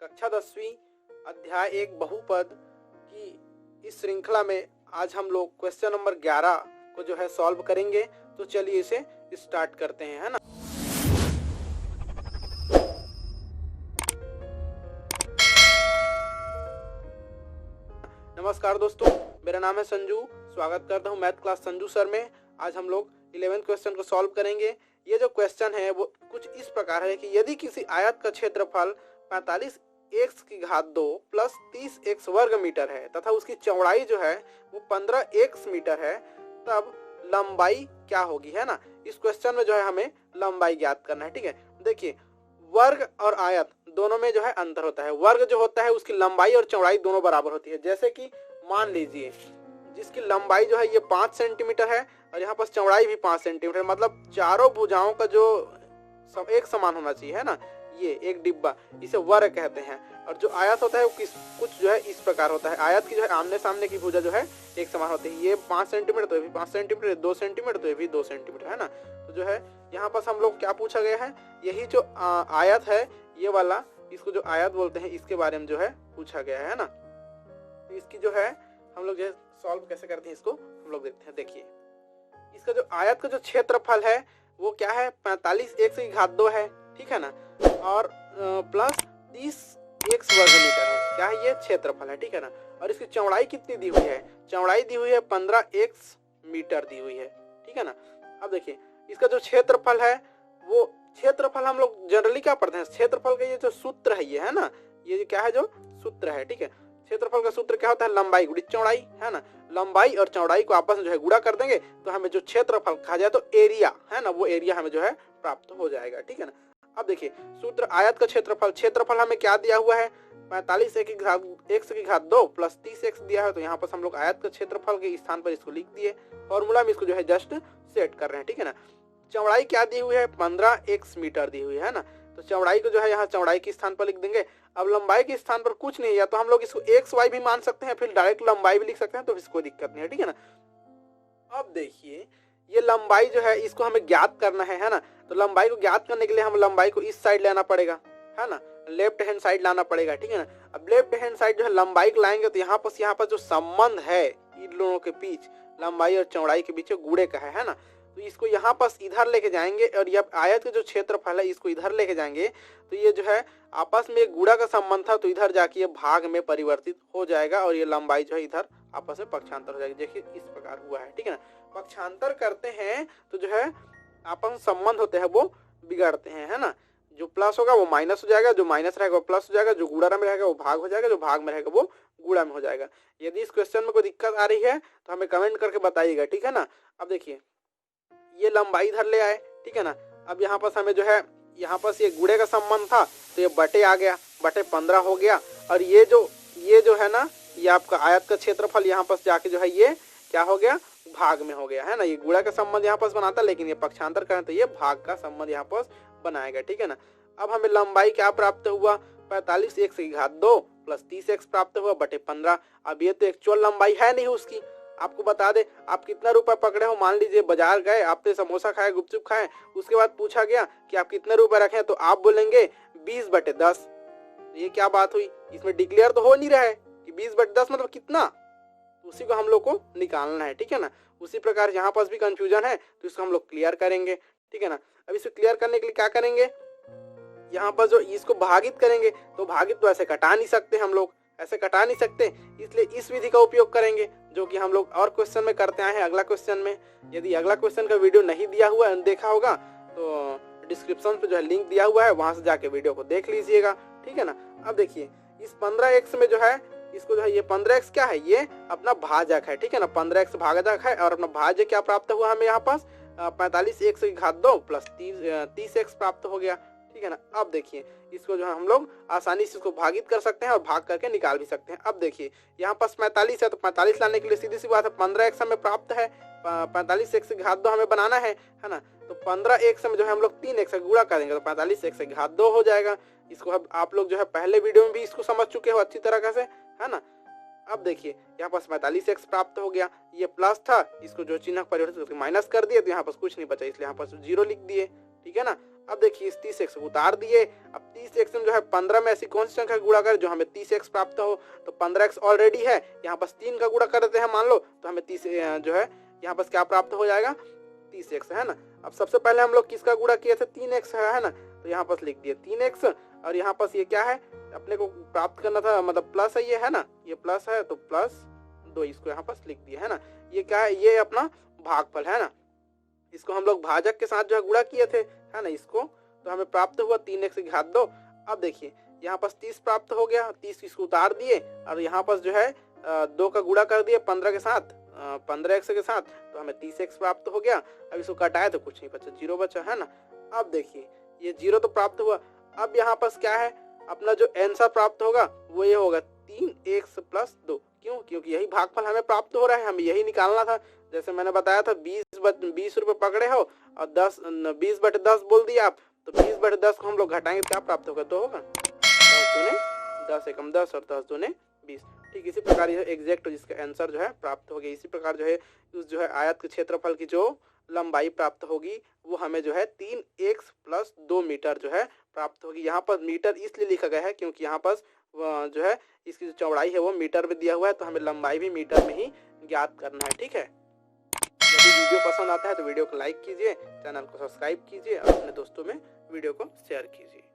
कक्षा 10वीं अध्याय 1 बहुपद की इस श्रृंखला में आज हम लोग क्वेश्चन नंबर 11 को जो है सॉल्व करेंगे। तो चलिए इसे स्टार्ट करते हैं, है ना। नमस्कार दोस्तों, मेरा नाम है संजू। स्वागत करता हूँ मैथ क्लास संजू सर में। आज हम लोग 11th क्वेश्चन को सॉल्व करेंगे। ये जो क्वेश्चन है वो कुछ इस प्रकार है कि यदि किसी आयत का क्षेत्रफल 45x की घात 2 प्लस 30x वर्ग मीटर है तथा उसकी चौड़ाई जो है वो 15x मीटर है, तब लंबाई क्या होगी, है ना। इस क्वेश्चन में जो है हमें लंबाई ज्ञात करना है। ठीक है, देखिए वर्ग और आयत दोनों में जो है अंतर होता है। वर्ग जो होता है उसकी लंबाई और चौड़ाई दोनों बराबर होती है। जैसे कि मान लीजिए जिसकी लंबाई जो है ये 5 सेंटीमीटर है और यहाँ पर चौड़ाई भी 5 सेंटीमीटर, मतलब चारों भुजाओं का जो एक समान होना चाहिए, है ना। ये एक डिब्बा, इसे वर्ग कहते हैं। और जो आयत होता है वो कुछ जो है इस प्रकार होता है। आयत की जो है आमने सामने की भुजा जो है एक समान होती है। ये 5 सेंटीमीटर तो ये भी 5 सेंटीमीटर, 2 सेंटीमीटर तो ये भी 2 सेंटीमीटर, है ना। तो जो है यहाँ पर हम लोग क्या पूछा गया है, यही जो आयत है ये वाला, इसको जो आयत बोलते हैं इसके बारे में जो है पूछा गया है ना। तो इसकी जो है हम लोग जो है सॉल्व कैसे करते हैं इसको हम लोग देखते हैं। देखिए इसका जो आयत का जो क्षेत्रफल है वो क्या है, 45x की घात 2 है, ठीक है ना, और प्लस 30x वर्ग मीटर है। क्या है, ये क्षेत्रफल है, ठीक है ना। और इसकी चौड़ाई कितनी दी हुई है, चौड़ाई दी हुई है 15x मीटर दी हुई है, ठीक है ना। अब देखिए इसका जो क्षेत्रफल है वो क्षेत्रफल हम लोग जनरली क्या पढ़ते हैं, क्षेत्रफल का ये जो सूत्र है ये, है ना, ये क्या है जो सूत्र है, ठीक है। क्षेत्रफल का सूत्र क्या होता है, लंबाई गुणित चौड़ाई, है ना। लंबाई और चौड़ाई को आपस में जो है गुणा कर देंगे तो हमें जो क्षेत्रफल कहा जाए तो एरिया, है ना, वो एरिया हमें जो है प्राप्त हो जाएगा, ठीक है ना। अब देखिए सूत्र आयत का क्षेत्रफल हमें क्या दिया हुआ है, 45x की घात 2 प्लस 30x दिया है। तो यहाँ पर हम लोग आयत का क्षेत्रफल के स्थान पर इसको लिख दिए, फॉर्मूला में इसको जो है जस्ट सेट कर रहे हैं, ठीक है ना। चौड़ाई क्या दी हुई है, 15x मीटर दी हुई है ना। तो चौड़ाई को जो है यहाँ चौड़ाई के स्थान पर लिख देंगे। अब लंबाई के स्थान पर कुछ नहीं, या तो हम लोग इसको xy भी मान सकते हैं, फिर डायरेक्ट लंबाई भी लिख सकते हैं, तो इसको दिक्कत नहीं है, ठीक है ना। अब देखिए ये लंबाई जो है इसको हमें ज्ञात करना है ना। तो लंबाई को ज्ञात करने के लिए हम लंबाई को इस साइड लेना पड़ेगा, है ना, लेफ्ट हैंड साइड लाना पड़ेगा, ठीक है ना। अब लेफ्ट हैंड साइड जो है लंबाई को लाएंगे तो यहाँ पर जो संबंध है इन दोनों के बीच, लंबाई और चौड़ाई के बीच गुणे का है ना। तो इसको यहाँ पर इधर लेके जाएंगे और ये आयत का जो क्षेत्रफल है इसको इधर लेके जाएंगे तो ये जो है आपस में एक गुणा का संबंध था, तो इधर जाके ये भाग में परिवर्तित हो जाएगा और ये लंबाई जो है इधर आपस में पक्षांतर हो जाएगी। देखिए इस प्रकार हुआ है, ठीक है ना। पक्षांतर करते हैं तो जो है आपस में संबंध होते हैं वो बिगड़ते हैं, है ना। जो प्लस होगा वो माइनस हो जाएगा, जो माइनस रहेगा वो प्लस हो जाएगा, जो गुणा में रहेगा वो भाग हो जाएगा, जो भाग में रहेगा वो गुणा में हो जाएगा। यदि इस क्वेश्चन में कोई दिक्कत आ रही है तो हमें कमेंट करके बताइएगा, ठीक है ना। अब देखिए ये लंबाई इधर ले आए, ठीक है ना। अब यहाँ पर हमें जो है यहाँ पर ये गुणे का संबंध था तो ये बटे आ गया, बटे 15 हो गया। और ये जो है ना, ये आपका आयत का क्षेत्रफल यहाँ पर जाके जो है ये क्या हो गया, भाग में हो गया, है ना। ये गुणा का संबंध यहाँ पर बनाता, लेकिन ये पक्षांतर करें तो ये भाग का संबंध यहाँ पर बनाएगा, ठीक है ना। अब हमें लंबाई क्या प्राप्त हुआ, 45x की घात 2 प्लस 30x प्राप्त हुआ बटे 15। अब ये तो एक्चुअल लंबाई है नहीं उसकी। आपको बता दे आप कितना रुपए पकड़े हो, मान लीजिए बाजार गए, आपने समोसा खाए, गुपचुप खाए, उसके बाद पूछा गया कि आप कितने रुपए रखे, तो आप बोलेंगे 20/10। ये क्या बात हुई, इसमें डिक्लेयर तो हो नहीं रहा है कि 20/10 मतलब कितना, उसी को हम लोग को निकालना है, ठीक है ना। उसी प्रकार यहाँ पास भी कंफ्यूजन है तो इसको हम लोग क्लियर करेंगे, ठीक है ना। अब इसको क्लियर करने के लिए क्या करेंगे, यहाँ पर जो इसको भागित करेंगे, तो भागित तो ऐसे कटा नहीं सकते हम लोग, ऐसे कटा नहीं सकते, इसलिए इस विधि का उपयोग करेंगे जो कि हम लोग और क्वेश्चन में करते आए हैं। अगला क्वेश्चन में, यदि अगला क्वेश्चन का वीडियो नहीं दिया हुआ देखा होगा तो डिस्क्रिप्शन पे जो है लिंक दिया हुआ है, वहां से जाके वीडियो को देख लीजिएगा, ठीक है ना। अब देखिए इस 15x में जो है इसको जो है ये 15x क्या है, ये अपना भाजक है, ठीक है ना। 15x भाजक है और अपना भाज्य क्या प्राप्त हुआ हमें यहाँ पास 45x की घात 2 प्लस 30x प्राप्त हो गया, ठीक है ना। अब देखिए इसको जो है हम लोग आसानी से इसको भागित कर सकते हैं और भाग करके निकाल भी सकते हैं। अब देखिए यहाँ पास 45 है तो 45 लाने के लिए सीधी सी बात है 15x हमें प्राप्त है, 45x की घात 2 हमें बनाना है ना। तो 15x में जो है हम लोग 3x से गुणा करेंगे तो 45x की घात 2 हो जाएगा। इसको अब आप लोग जो है पहले वीडियो में भी इसको समझ चुके हो अच्छी तरह से, है ना। अब देखिए यहाँ पास 45x प्राप्त हो गया, ये प्लस था, इसको जो चिन्ह परिवर्तित करके माइनस कर दिए तो यहाँ पास कुछ नहीं बचा, इसलिए यहाँ पास 0 लिख दिए, ठीक है ना। अब देखिए इस 30x को उतार दिए। अब 30x में जो है 15 में ऐसी कौन सी संख्या का गुणा करें जो हमें 30x प्राप्त हो, तो 15x ऑलरेडी है, यहाँ पास 3 का गुणा कर देते हैं मान लो, तो हमें 30 जो है यहाँ पास क्या प्राप्त हो जाएगा, 30x है ना। अब सबसे पहले हम लोग किसका गुणा किए थे, 3x है ना, तो यहाँ पास लिख दिए 3x, और यहाँ पास ये क्या है अपने को प्राप्त करना था, मतलब प्लस है ये है ना, ये प्लस है तो +2 इसको यहाँ पास लिख दिया है ना। ये क्या है, ये अपना भागफल है ना, इसको हम लोग भाजक के साथ जो है गुणा किए थे है ना इसको, तो हमें प्राप्त हुआ 3x की घात 2। अब देखिए यहाँ पास 30 प्राप्त हो गया, 30 इसको उतार दिए और यहाँ पास जो है 2 का गुणा कर दिए 15 के साथ, 15x के साथ, तो हमें 30x प्राप्त हो गया। अब इसको काटाए तो कुछ नहीं बचा, 0 बचा है ना। अब देखिए ये 0 तो प्राप्त हुआ। अब यहाँ पास क्या है अपना जो आंसर प्राप्त होगा वो ये होगा 3x + 2। क्यों, क्योंकि यही भागफल हमें प्राप्त हो रहा है, हमें यही निकालना था। जैसे मैंने बताया था 20 रुपए पकड़े हो और 20/10 बोल दिया आप, तो 20/10 को हम लोग घटाएंगे क्या प्राप्त होगा, तो होगा 10 दूने 10 एकम 10 और 10 दूने 20। ठीक इसी प्रकार यह एग्जैक्ट जिसका आंसर जो है प्राप्त हो गया। इसी प्रकार जो है उस जो है आयत के क्षेत्रफल की जो लंबाई प्राप्त होगी वो हमें जो है 3x + 2 मीटर जो है प्राप्त होगी। यहाँ पर मीटर इसलिए लिखा गया है क्योंकि यहाँ पर जो है इसकी जो चौड़ाई है वो मीटर में दिया हुआ है, तो हमें लंबाई भी मीटर में ही ज्ञात करना है। ठीक है, यदि वीडियो पसंद आता है तो वीडियो को लाइक कीजिए, चैनल को सब्सक्राइब कीजिए और अपने दोस्तों में वीडियो को शेयर कीजिए।